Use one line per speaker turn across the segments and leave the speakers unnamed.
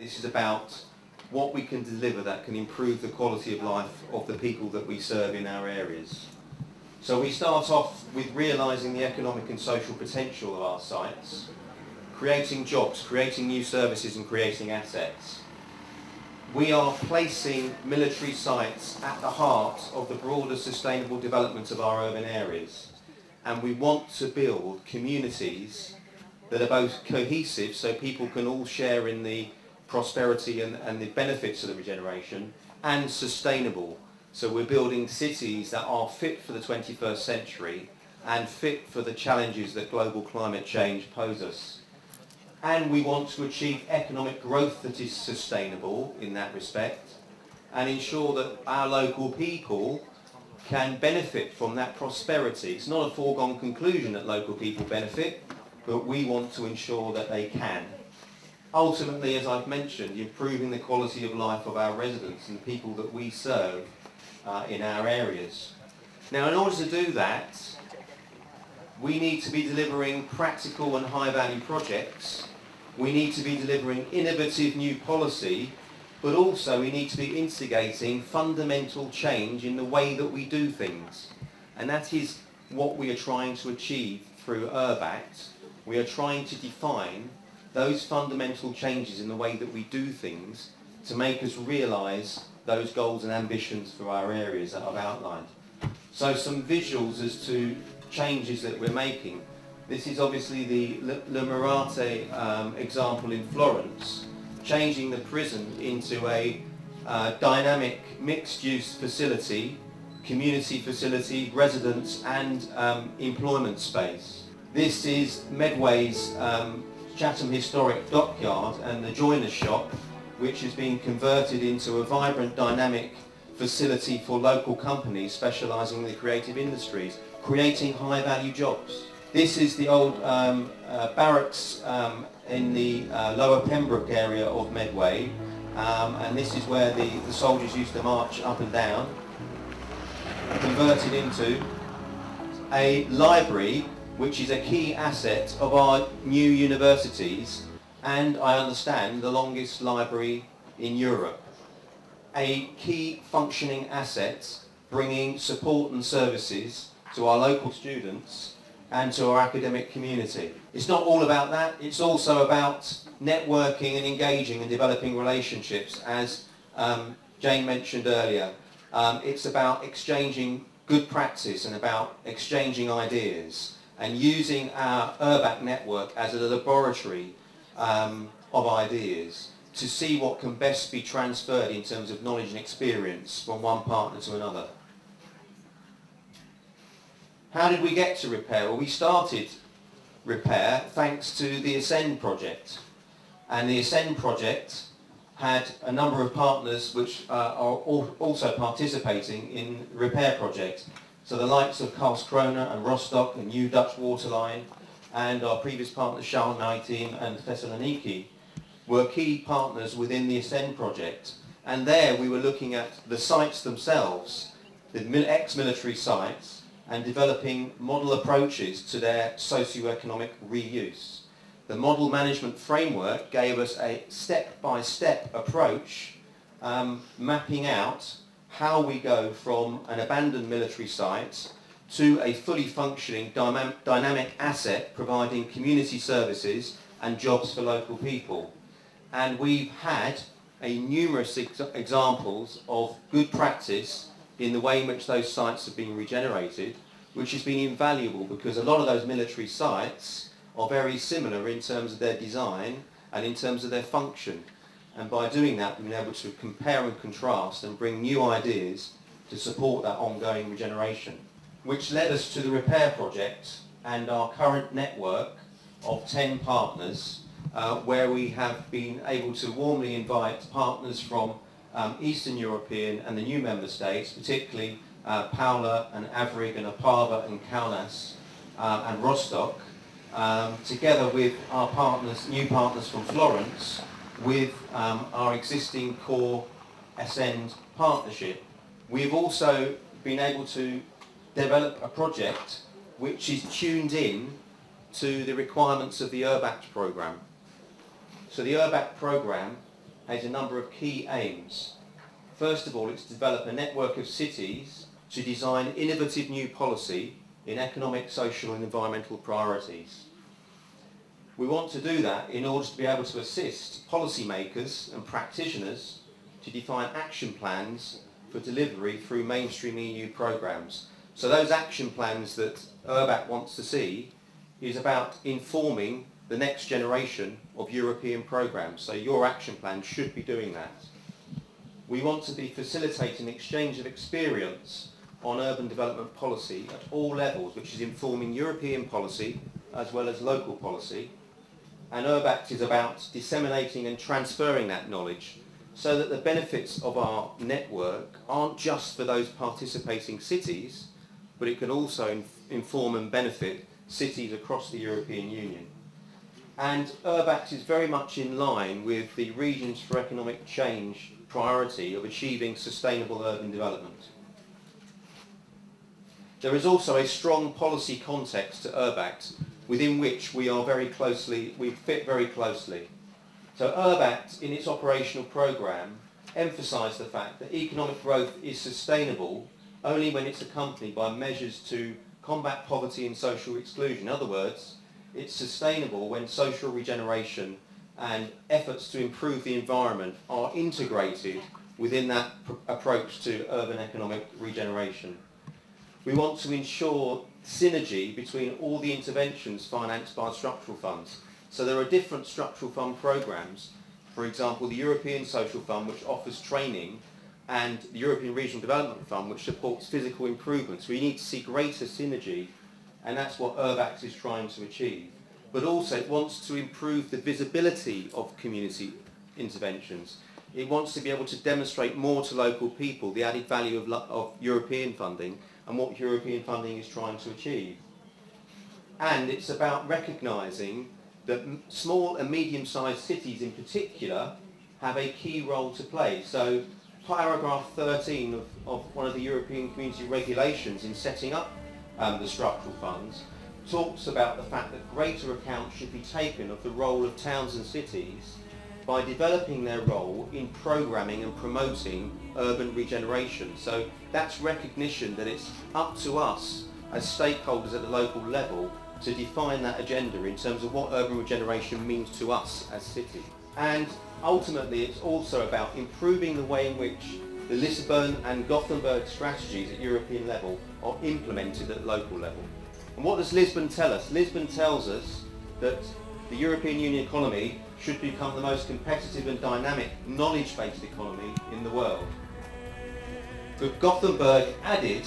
This is about what we can deliver that can improve the quality of life of the people that we serve in our areas. So we start off with realising the economic and social potential of our sites, creating jobs, creating new services and creating assets. We are placing military sites at the heart of the broader sustainable development of our urban areas, and we want to build communities that are both cohesive, so people can all share in the prosperity and the benefits of the regeneration, and sustainable. So we're building cities that are fit for the 21st century and fit for the challenges that global climate change pose us. And we want to achieve economic growth that is sustainable in that respect, and ensure that our local people can benefit from that prosperity. It's not a foregone conclusion that local people benefit, but we want to ensure that they can. Ultimately, as I've mentioned, improving the quality of life of our residents and the people that we serve in our areas. Now, in order to do that, we need to be delivering practical and high-value projects. We need to be delivering innovative new policy, but also we need to be instigating fundamental change in the way that we do things. And that is what we are trying to achieve through URBACT. We are trying to define those fundamental changes in the way that we do things to make us realise those goals and ambitions for our areas that I've outlined. So some visuals as to changes that we're making. This is obviously the Le Mirate example in Florence, changing the prison into a dynamic mixed-use facility, community facility, residence and employment space. This is Medway's Chatham Historic Dockyard and the joiner's shop, which has been converted into a vibrant, dynamic facility for local companies specialising in the creative industries, creating high-value jobs. This is the old barracks in the lower Pembroke area of Medway, and this is where the soldiers used to march up and down, converted into a library, which is a key asset of our new universities, and I understand the longest library in Europe. A key functioning asset bringing support and services to our local students and to our academic community. It's not all about that, it's also about networking and engaging and developing relationships, as Jane mentioned earlier. It's about exchanging good practice and about exchanging ideas and using our URBACT network as a laboratory of ideas to see what can best be transferred in terms of knowledge and experience from one partner to another. How did we get to Repair? Well, we started Repair thanks to the Ascend project. And the Ascend project had a number of partners which are also participating in the Repair project. So the likes of Karlskrona and Rostock and New Dutch Waterline and our previous partners Charles Maritime and Thessaloniki were key partners within the Ascend project. And there we were looking at the sites themselves, the ex-military sites, and developing model approaches to their socio-economic reuse. The model management framework gave us a step-by-step approach, mapping out how we go from an abandoned military site to a fully functioning dynamic asset providing community services and jobs for local people. And we've had numerous examples of good practice in the way in which those sites have been regenerated, which has been invaluable because a lot of those military sites are very similar in terms of their design and in terms of their function. And by doing that, we've been able to compare and contrast and bring new ideas to support that ongoing regeneration, which led us to the Repair project and our current network of 10 partners, where we have been able to warmly invite partners from Eastern European and the new member states, particularly Paula and Avrig and Opava and Kaunas and Rostock, together with our partners, new partners from Florence, with our existing core Ascend partnership. We've also been able to develop a project which is tuned in to the requirements of the URBACT programme. So the URBACT programme has a number of key aims. First of all, it's to develop a network of cities to design innovative new policy in economic, social and environmental priorities. We want to do that in order to be able to assist policymakers and practitioners to define action plans for delivery through mainstream EU programmes. So those action plans that URBAC wants to see is about informing the next generation of European programmes. So your action plan should be doing that. We want to be facilitating exchange of experience on urban development policy at all levels, which is informing European policy as well as local policy. And URBAC is about disseminating and transferring that knowledge so that the benefits of our network aren't just for those participating cities, but it can also inform and benefit cities across the European Union. And URBAC is very much in line with the Regions for Economic Change priority of achieving sustainable urban development. There is also a strong policy context to URBAC within which we fit very closely. So URBAC, in its operational programme, emphasised the fact that economic growth is sustainable only when it's accompanied by measures to combat poverty and social exclusion. In other words, it's sustainable when social regeneration and efforts to improve the environment are integrated within that approach to urban economic regeneration. We want to ensure synergy between all the interventions financed by structural funds. So there are different structural fund programmes, for example the European Social Fund, which offers training, and the European Regional Development Fund, which supports physical improvements. We need to see greater synergy, and that's what URBAC is trying to achieve. But also it wants to improve the visibility of community interventions. It wants to be able to demonstrate more to local people the added value of European funding and what European funding is trying to achieve. And it's about recognising that small and medium-sized cities in particular have a key role to play. So paragraph 13 of one of the European Community regulations in setting up the structural funds talks about the fact that greater account should be taken of the role of towns and cities by developing their role in programming and promoting urban regeneration. So that's recognition that it's up to us as stakeholders at the local level to define that agenda in terms of what urban regeneration means to us as cities. And ultimately it's also about improving the way in which the Lisbon and Gothenburg strategies at European level are implemented at local level. And what does Lisbon tell us? Lisbon tells us that the European Union economy should become the most competitive and dynamic knowledge-based economy in the world. But Gothenburg added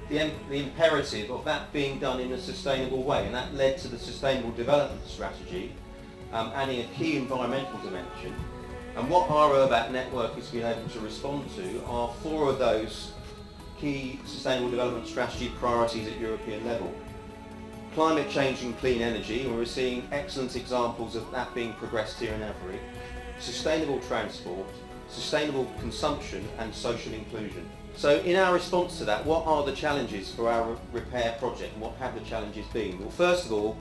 the imperative of that being done in a sustainable way, and that led to the Sustainable Development Strategy, adding a key environmental dimension. And what our URBAC network has been able to respond to are 4 of those key Sustainable Development Strategy priorities at European level. Climate change and clean energy, and we're seeing excellent examples of that being progressed here in Avrig. Sustainable transport, sustainable consumption and social inclusion. So in our response to that, what are the challenges for our repair project and what have the challenges been? Well, first of all,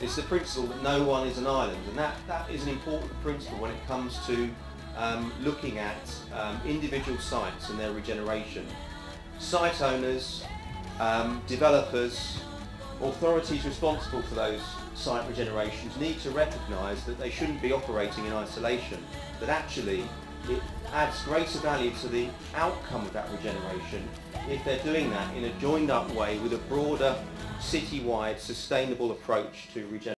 it's the principle that no one is an island, and that is an important principle when it comes to looking at individual sites and their regeneration. Site owners, developers, authorities responsible for those site regenerations need to recognise that they shouldn't be operating in isolation, that actually it adds greater value to the outcome of that regeneration if they're doing that in a joined up way with a broader citywide sustainable approach to regeneration.